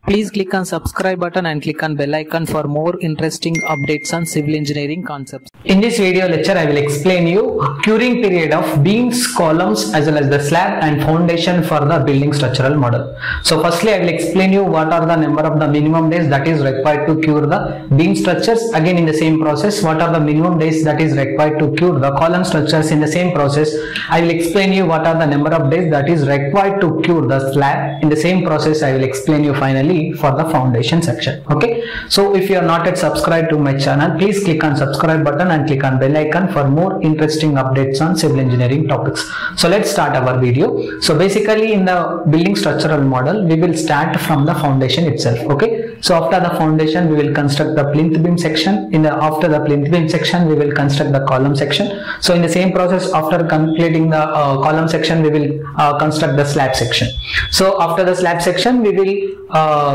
Please click on subscribe button and click on bell icon for more interesting updates on civil engineering concepts. In this video lecture, I will explain you curing period of beams, columns as well as the slab and foundation for the building structural model. So firstly, I will explain you what are the number of the minimum days that is required to cure the beam structures. Again in the same process, what are the minimum days that is required to cure the column structures in the same process. I will explain you what are the number of days that is required to cure the slab. In the same process, I will explain you finally for the foundation section. Okay, so if you are not yet subscribed to my channel, please click on subscribe button and click on bell icon for more interesting updates on civil engineering topics. So let's start our video. So basically in the building structural model, we will start from the foundation itself. Okay, so after the foundation, we will construct the plinth beam section. After the plinth beam section, we will construct the column section. So in the same process, after completing the column section, we will construct the slab section. So after the slab section, we will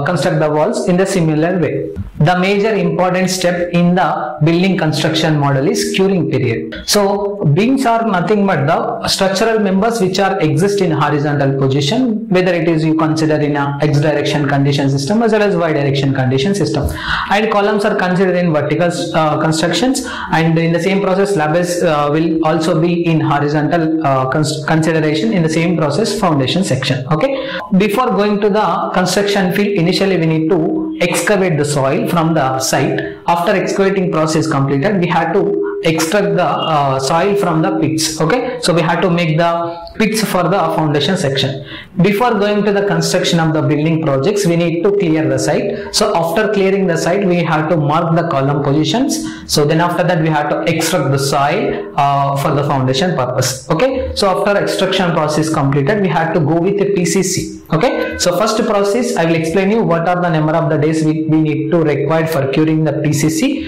construct the walls in the similar way. The major important step in the building construction model is curing period. So beams are nothing but the structural members which are exist in horizontal position, whether it is you consider in a x direction condition system as well as y direction condition system, and columns are considered in vertical constructions, and in the same process slabs will also be in horizontal consideration. In the same process foundation section. Okay, before going to the construction field, initially we need to excavate the soil from the site. After excavating process completed, we had to extract the soil from the pits. Okay, so we had to make the pits for the foundation section. Before going to the construction of the building projects, we need to clear the site. So after clearing the site, we have to mark the column positions. So then after that, we have to extract the soil for the foundation purpose. Okay, so after extraction process completed, we have to go with a PCC. Okay, so first process, I will explain you what are the number of the days we need to require for curing the PCC,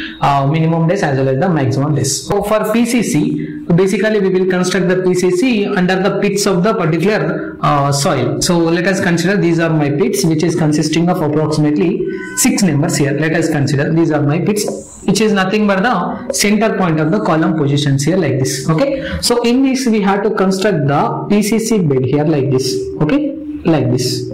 minimum days as well as the maximum days. So for PCC, basically we will construct the PCC under the pits of the particular soil. So let us consider these are my pits, which is consisting of approximately 6 numbers here. Let us consider these are my pits, which is nothing but the center point of the column positions here like this. Okay, so in this we have to construct the PCC bed here like this. Okay, like this.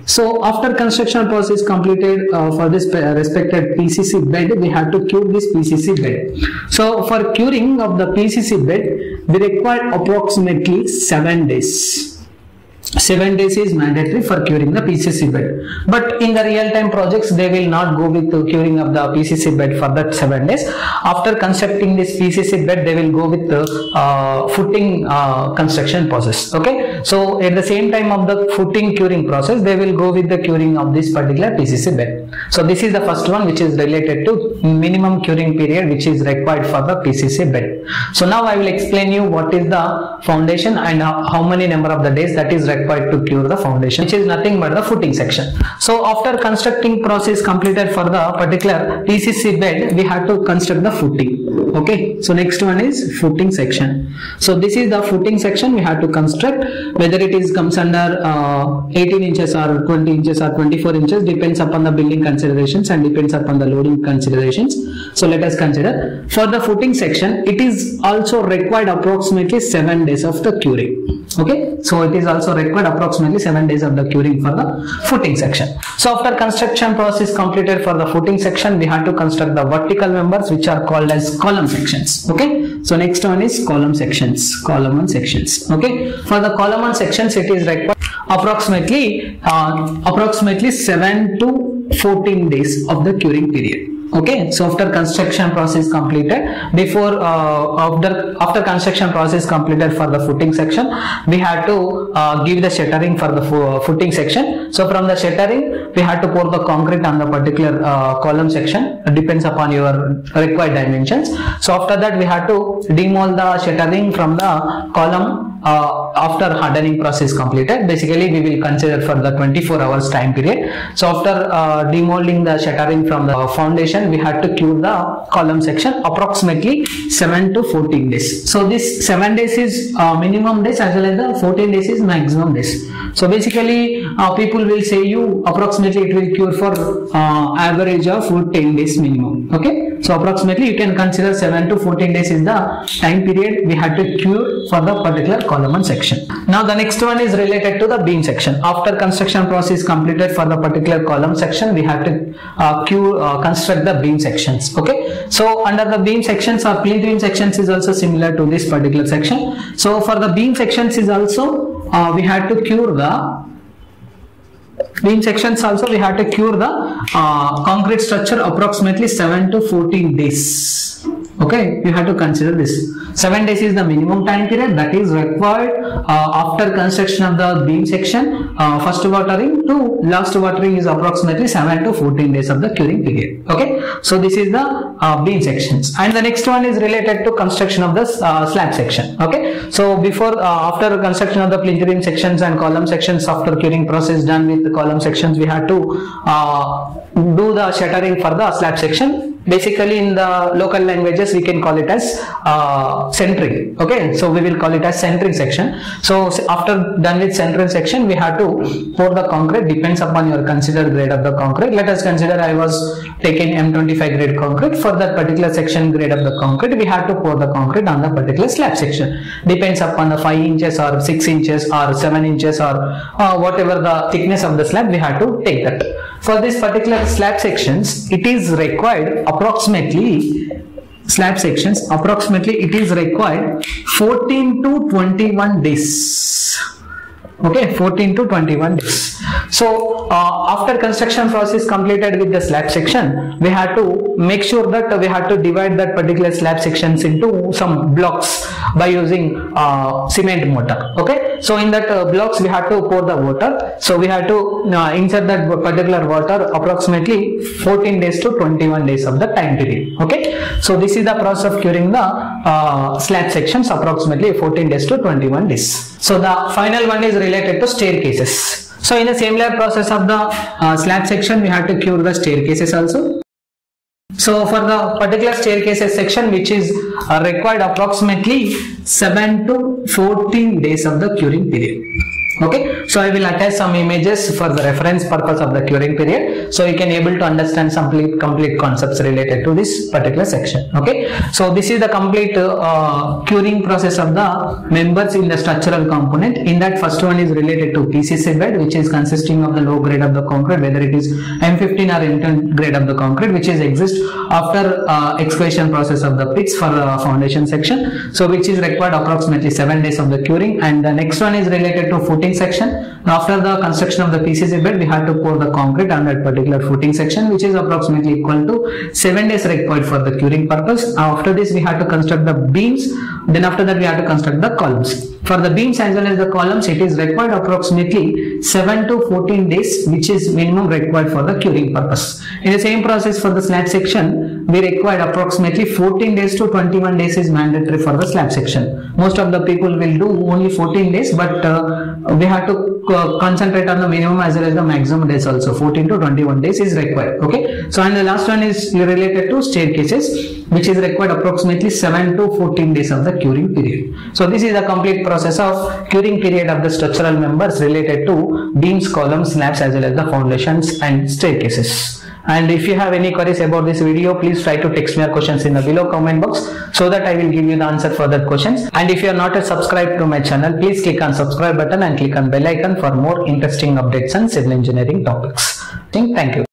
So after construction process completed for this respected PCC bed, we have to cure this PCC bed. So for curing of the PCC bed, we require approximately 7 days. 7 days is mandatory for curing the PCC bed, but in the real-time projects they will not go with the curing of the PCC bed for that 7 days. After constructing this PCC bed, they will go with the footing construction process. Okay, so at the same time of the footing curing process, they will go with the curing of this particular PCC bed. So this is the first one, which is related to minimum curing period which is required for the PCC bed. So now I will explain you what is the foundation and how many number of the days that is required to cure the foundation, which is nothing but the footing section. So after constructing process completed for the particular PCC bed, we have to construct the footing. Okay, so next one is footing section. So this is the footing section we have to construct, whether it is comes under 18 inches or 20 inches or 24 inches, depends upon the building considerations and depends upon the loading considerations. So let us consider for the footing section, it is also required approximately 7 days of the curing. Okay, so it is also required approximately 7 days of the curing for the footing section. So after construction process completed for the footing section, we have to construct the vertical members which are called as column sections. Okay, so next one is column sections, column and sections. Okay, for the column and sections, it is required approximately 7 to 14 days of the curing period. Okay, so after construction process completed, after construction process completed for the footing section, we had to give the shuttering for the footing section. So from the shuttering, we had to pour the concrete on the particular column section. It depends upon your required dimensions. So after that, we had to demolish the shuttering from the column after hardening process completed. Basically, we will consider for the 24 hours time period. So after demolding the shuttering from the foundation, we had to cure the column section approximately 7 to 14 days. So this 7 days is minimum days as well as the 14 days is maximum days. So basically people will say you approximately it will cure for average of 10 days minimum. Okay, So approximately you can consider 7 to 14 days is the time period we had to cure for the particular column and section. Now the next one is related to the beam section. After construction process completed for the particular column section, we have to construct the beam sections. Okay, so under the beam sections or plinth beam sections is also similar to this particular section. So for the beam sections is also we had to cure the beam sections also we had to cure the concrete structure approximately 7 to 14 days. Okay, you have to consider this. 7 days is the minimum time period that is required after construction of the beam section. First watering to last watering is approximately 7 to 14 days of the curing period. Okay, so this is the beam sections, and the next one is related to construction of the slab section. Okay, so before after construction of the plinth beam sections and column sections, after curing process done with the column sections, we had to do the shuttering for the slab section. Basically in the local languages we can call it as centering. Okay, so we will call it as centering section. So after done with centering section, we have to pour the concrete, depends upon your considered grade of the concrete. Let us consider I was taking M25 grade concrete. For that particular section grade of the concrete, we have to pour the concrete on the particular slab section. Depends upon the 5 inches or 6 inches or 7 inches or whatever the thickness of the slab, we have to take that. For this particular slab sections, it is required approximately it is required 14 to 21 days. Okay, 14 to 21 days. So after construction process completed with the slab section, we had to make sure that we had to divide that particular slab sections into some blocks by using cement mortar. Okay, so in that blocks we had to pour the water. So we had to insert that particular water approximately 14 days to 21 days of the time period. Okay, so this is the process of curing the slab sections, approximately 14 days to 21 days. So the final one is related to staircases. So in the similar process of the slab section, we have to cure the staircases also. So for the particular staircases section, which is required approximately 7 to 14 days of the curing period. Okay, so I will attach some images for the reference purpose of the curing period, so you can able to understand some complete concepts related to this particular section. Okay, so this is the complete curing process of the members in the structural component. In that, first one is related to PCC bed, which is consisting of the low grade of the concrete, whether it is M15 or M10 grade of the concrete, which is exist after excavation process of the pits for the foundation section. So which is required approximately 7 days of the curing. And the next one is related to footing section. After the construction of the PCC bed, we had to pour the concrete on that particular footing section, which is approximately equal to 7 days required for the curing purpose. After this, we had to construct the beams. Then after that, we had to construct the columns. For the beams as well as the columns, it is required approximately 7 to 14 days, which is minimum required for the curing purpose. In the same process for the slab section, we required approximately 14 days to 21 days is mandatory for the slab section. Most of the people will do only 14 days, but we have to concentrate on the minimum as well as the maximum days also. 14 to 21 days is required. Okay, so and the last one is related to staircases, which is required approximately 7 to 14 days of the curing period. So this is the complete process of curing period of the structural members related to beams, columns, slabs as well as the foundations and staircases. And if you have any queries about this video, please try to text me your questions in the below comment box so that I will give you the answer for that questions. And if you are not yet subscribed to my channel, please click on subscribe button and click on bell icon for more interesting updates on civil engineering topics. Thank you.